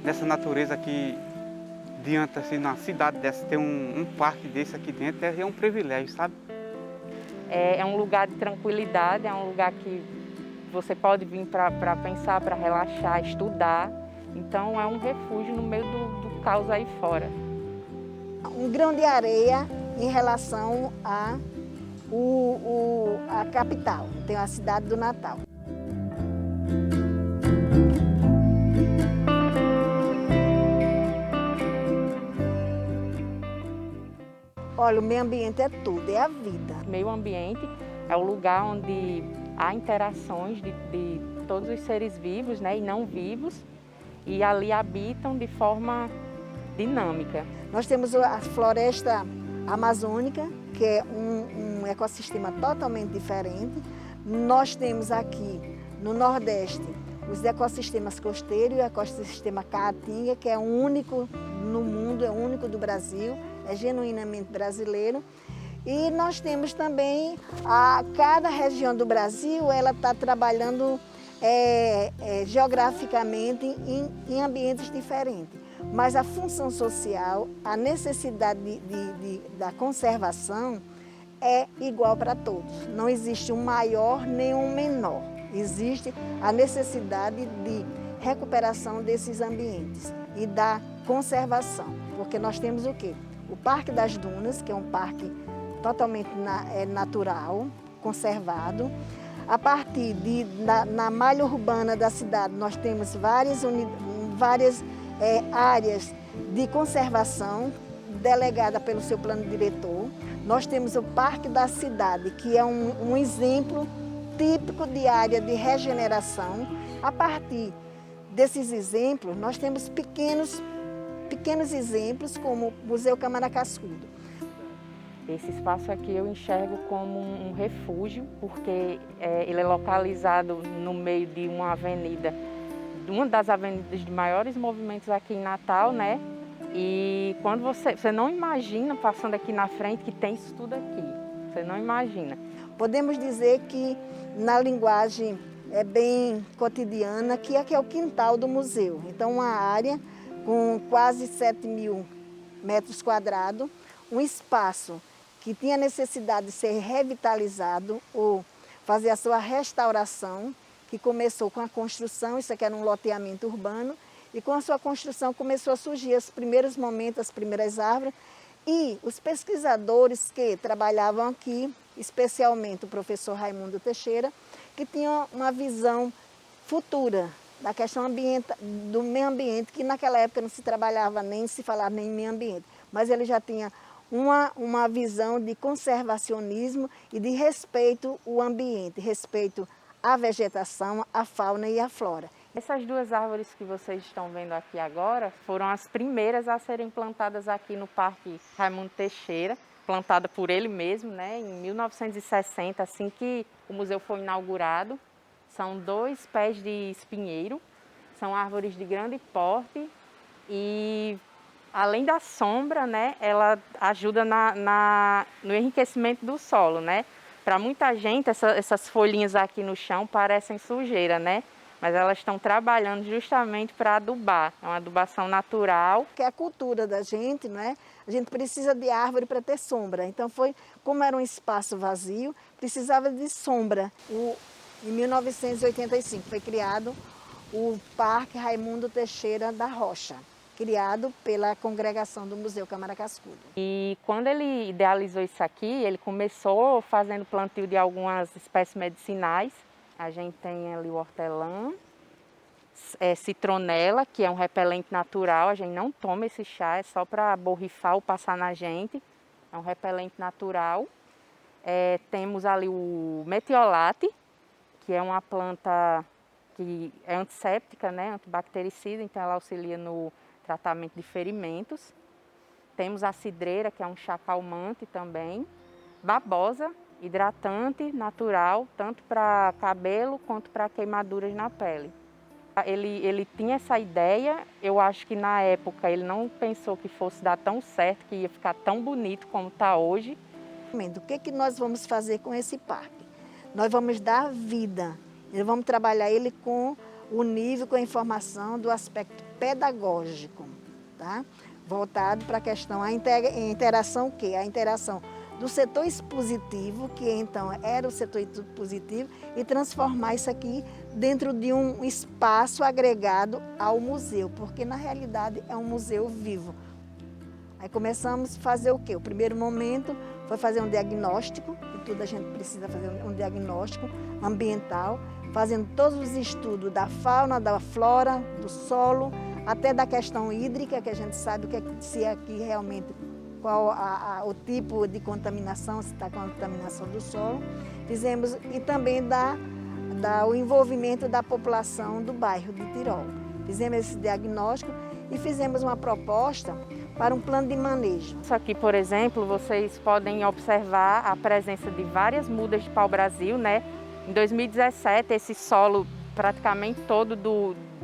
dessa natureza aqui, diante, assim, na cidade dessa, ter um parque desse aqui dentro é um privilégio, sabe? É um lugar de tranquilidade, é um lugar que você pode vir para pensar, para relaxar, estudar. Então é um refúgio no meio do caos aí fora. Um grão de areia em relação a capital, tem a cidade do Natal. Olha, o meio ambiente é tudo, é a vida. O meio ambiente é o lugar onde há interações de todos os seres vivos, né, e não vivos, e ali habitam de forma dinâmica. Nós temos a floresta amazônica, que é um ecossistema totalmente diferente. Nós temos aqui no Nordeste os ecossistemas costeiros e o ecossistema caatinga, que é único no mundo, é único do Brasil, é genuinamente brasileiro. E nós temos também, cada região do Brasil, ela está trabalhando geograficamente em ambientes diferentes. Mas a função social, a necessidade da conservação é igual para todos. Não existe um maior nem um menor. Existe a necessidade de recuperação desses ambientes e da conservação. Porque nós temos o quê? O Parque das Dunas, que é um parque totalmente natural, conservado. A partir na malha urbana da cidade, nós temos várias áreas de conservação delegada pelo seu plano diretor. Nós temos o Parque da Cidade, que é um exemplo típico de área de regeneração. A partir desses exemplos, nós temos pequenos exemplos, como o Museu Câmara Cascudo. Esse espaço aqui eu enxergo como um refúgio, porque ele é localizado no meio de uma avenida, uma das avenidas de maiores movimentos aqui em Natal, né? E quando você não imagina, passando aqui na frente, que tem isso tudo aqui. Você não imagina. Podemos dizer que, na linguagem bem cotidiana, que aqui é o quintal do museu. Então, uma área com quase 7.000 metros quadrados, um espaço que tinha necessidade de ser revitalizado ou fazer a sua restauração, que começou com a construção, isso aqui era um loteamento urbano, e com a sua construção começou a surgir os primeiros momentos, as primeiras árvores, e os pesquisadores que trabalhavam aqui, especialmente o professor Raimundo Teixeira, que tinha uma visão futura da questão do meio ambiente, que naquela época não se trabalhava nem se falava nem em meio ambiente, mas ele já tinha uma visão de conservacionismo e de respeito ao ambiente, respeito à vegetação, à fauna e à flora. Essas duas árvores que vocês estão vendo aqui agora foram as primeiras a serem plantadas aqui no Parque Raimundo Teixeira, plantada por ele mesmo, né, em 1960, assim que o museu foi inaugurado. São 2 pés de espinheiro, são árvores de grande porte e, além da sombra, né, ela ajuda no enriquecimento do solo, né? Para muita gente, essas folhinhas aqui no chão parecem sujeira, né? Mas elas estão trabalhando justamente para adubar, é uma adubação natural. Que é a cultura da gente, não é? A gente precisa de árvore para ter sombra. Então como era um espaço vazio, precisava de sombra. Em 1985 foi criado o Parque Raimundo Teixeira da Rocha, criado pela congregação do Museu Câmara Cascudo. E quando ele idealizou isso aqui, ele começou fazendo plantio de algumas espécies medicinais. A gente tem ali o hortelã, citronela, que é um repelente natural. A gente não toma esse chá, é só para borrifar ou passar na gente. É um repelente natural. Temos ali o metiolate, que é uma planta que é antisséptica, né, antibactericida, então ela auxilia no tratamento de ferimentos. Temos a cidreira, que é um chá calmante também. Babosa, hidratante, natural, tanto para cabelo quanto para queimaduras na pele. Ele tinha essa ideia, eu acho que na época ele não pensou que fosse dar tão certo, que ia ficar tão bonito como está hoje. O que nós vamos fazer com esse parque? Nós vamos dar vida, vamos trabalhar ele com o nível, com a informação do aspecto pedagógico, tá? Voltado para a questão, a interação o quê? A interação do setor expositivo, que então era o setor expositivo, e transformar isso aqui dentro de um espaço agregado ao museu, porque na realidade é um museu vivo. Aí começamos a fazer o quê? O primeiro momento foi fazer um diagnóstico, que tudo a gente precisa fazer um diagnóstico ambiental, fazendo todos os estudos da fauna, da flora, do solo, até da questão hídrica, que a gente sabe o que é, se aqui realmente, qual o tipo de contaminação, se está com a contaminação do solo. Fizemos, e também o envolvimento da população do bairro de Tirol. Fizemos esse diagnóstico e fizemos uma proposta para um plano de manejo. Isso aqui, por exemplo, vocês podem observar a presença de várias mudas de pau-brasil, né? Em 2017, esse solo praticamente todo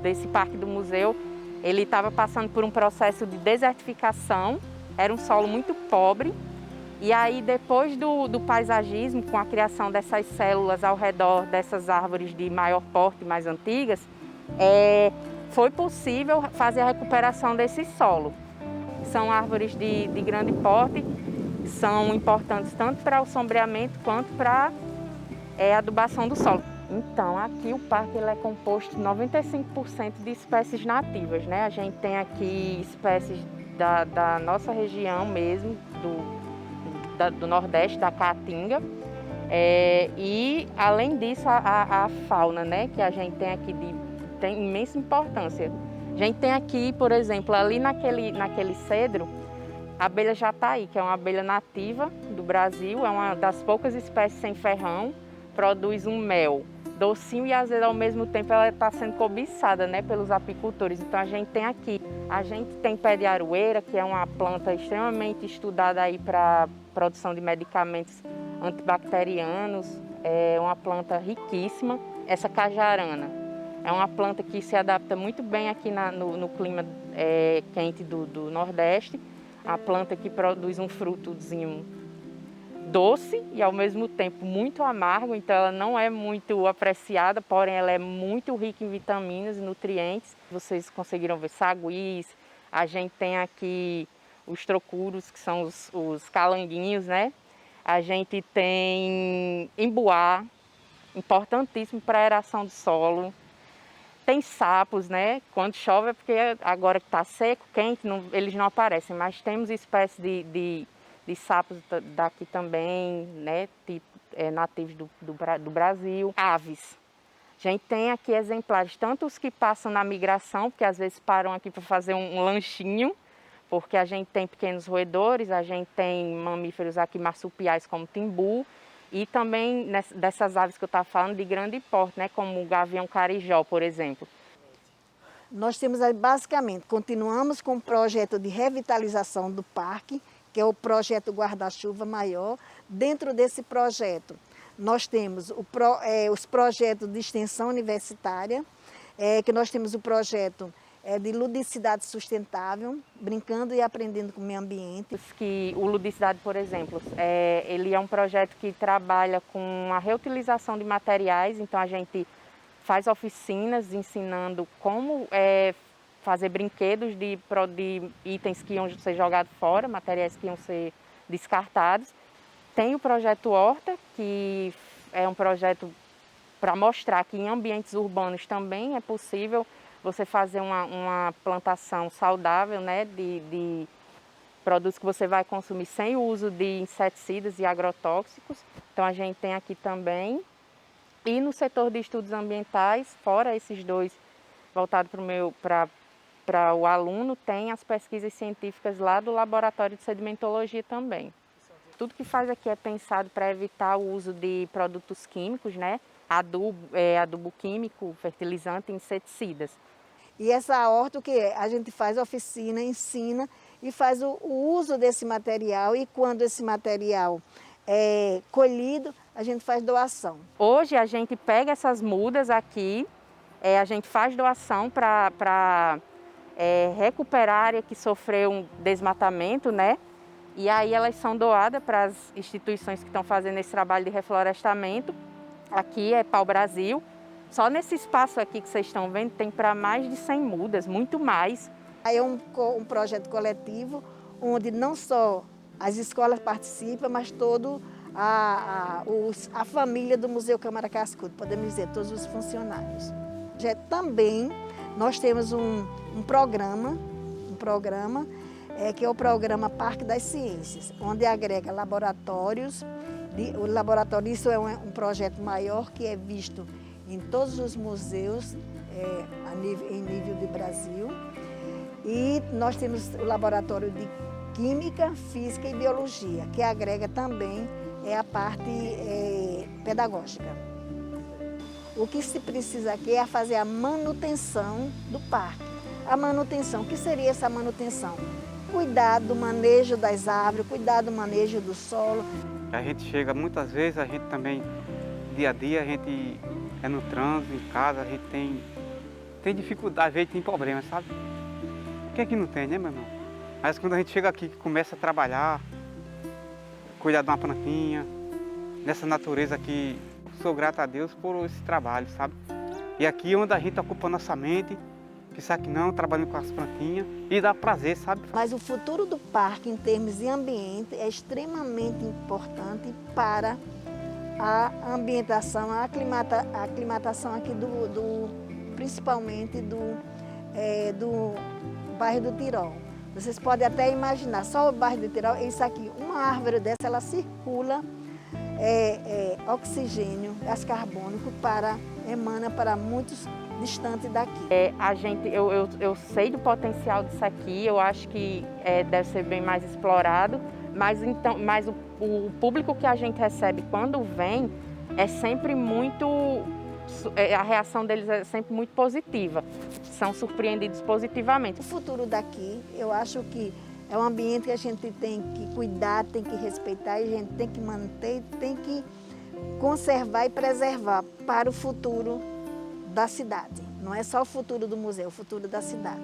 desse parque do museu, ele estava passando por um processo de desertificação, era um solo muito pobre. E aí, depois do paisagismo, com a criação dessas células ao redor dessas árvores de maior porte, mais antigas, foi possível fazer a recuperação desse solo. São árvores de grande porte, são importantes tanto para o sombreamento quanto para a adubação do solo. Então, aqui o parque ele é composto 95% de espécies nativas, né? A gente tem aqui espécies da nossa região mesmo, do Nordeste, da Caatinga. E, além disso, a fauna, né? Que a gente tem aqui tem imensa importância. A gente tem aqui, por exemplo, ali naquele cedro, a abelha jataí, que é uma abelha nativa do Brasil, é uma das poucas espécies sem ferrão, produz um mel docinho e azedo ao mesmo tempo, ela está sendo cobiçada, né, pelos apicultores. Então a gente tem aqui, a gente tem pé de aroeira, que é uma planta extremamente estudada aí para produção de medicamentos antibacterianos, é uma planta riquíssima. Essa cajarana é uma planta que se adapta muito bem aqui no clima quente do Nordeste. A planta que produz um frutozinho doce e ao mesmo tempo muito amargo, então ela não é muito apreciada, porém ela é muito rica em vitaminas e nutrientes. Vocês conseguiram ver saguis, a gente tem aqui os trocuros, que são os calanguinhos, né? A gente tem embuá, importantíssimo para a aeração do solo. Tem sapos, né? Quando chove é porque agora que está seco, quente, eles não aparecem, mas temos espécies de sapos daqui também, né? Nativos do Brasil. Aves. A gente tem aqui exemplares, tanto os que passam na migração, porque às vezes param aqui para fazer um lanchinho, porque a gente tem pequenos roedores, a gente tem mamíferos aqui marsupiais como timbu, e também dessas aves que eu estava falando de grande porte, né, como o gavião carijó, por exemplo. Nós temos basicamente, continuamos com o projeto de revitalização do parque, que é o projeto Guarda-Chuva Maior. Dentro desse projeto, nós temos os projetos de extensão universitária, que nós temos o projeto de ludicidade sustentável, brincando e aprendendo com o meio ambiente. O Ludicidade, por exemplo, ele é um projeto que trabalha com a reutilização de materiais, então a gente faz oficinas ensinando como fazer brinquedos de itens que iam ser jogados fora, materiais que iam ser descartados. Tem o projeto Horta, que é um projeto para mostrar que em ambientes urbanos também é possível você fazer uma plantação saudável, né, de produtos que você vai consumir sem o uso de inseticidas e agrotóxicos. Então a gente tem aqui também. E no setor de estudos ambientais, fora esses dois voltados para o aluno, tem as pesquisas científicas lá do Laboratório de Sedimentologia também. Tudo que faz aqui é pensado para evitar o uso de produtos químicos, né? Adubo químico, fertilizante e inseticidas. E essa horta, o que é? A gente faz oficina, ensina e faz o uso desse material, e quando esse material é colhido, a gente faz doação. Hoje a gente pega essas mudas aqui, a gente faz doação para recuperar a área que sofreu um desmatamento, né? E aí elas são doadas para as instituições que estão fazendo esse trabalho de reflorestamento. Aqui é Pau Brasil, Só nesse espaço aqui que vocês estão vendo, tem para mais de 100 mudas, muito mais. Aí é um projeto coletivo, onde não só as escolas participam, mas toda a família do Museu Câmara Cascudo, podemos dizer, todos os funcionários. Também nós temos um programa que é o programa Parque das Ciências, onde agrega laboratórios. O laboratório, isso é um projeto maior que é visto em todos os museus em nível de Brasil. E nós temos o laboratório de Química, Física e Biologia, que agrega também a parte pedagógica. O que se precisa aqui é fazer a manutenção do parque. A manutenção, o que seria essa manutenção? Cuidar do manejo das árvores, cuidar do manejo do solo. A gente chega muitas vezes, a gente também, dia a dia, a gente é no trânsito, em casa, a gente tem dificuldade, às vezes tem problemas, sabe? O que é que não tem, né, meu irmão? Mas quando a gente chega aqui, que começa a trabalhar, cuidar de uma plantinha, nessa natureza aqui, sou grato a Deus por esse trabalho, sabe? E aqui é onde a gente ocupa a nossa mente, pensar que não, trabalhando com as plantinhas, e dá prazer, sabe? Mas o futuro do parque, em termos de ambiente, é extremamente importante para a ambientação, a aclimatação aqui principalmente do bairro do Tirol. Vocês podem até imaginar, só o bairro do Tirol, isso aqui, uma árvore dessa, ela circula oxigênio, gás carbônico, emana para muitos distantes daqui. Eu sei do potencial disso aqui, eu acho que deve ser bem mais explorado, mas o público que a gente recebe quando vem é sempre muito... A reação deles é sempre muito positiva, são surpreendidos positivamente. O futuro daqui, eu acho que é um ambiente que a gente tem que cuidar, tem que respeitar, e a gente tem que manter, tem que conservar e preservar para o futuro da cidade. Não é só o futuro do museu, é o futuro da cidade.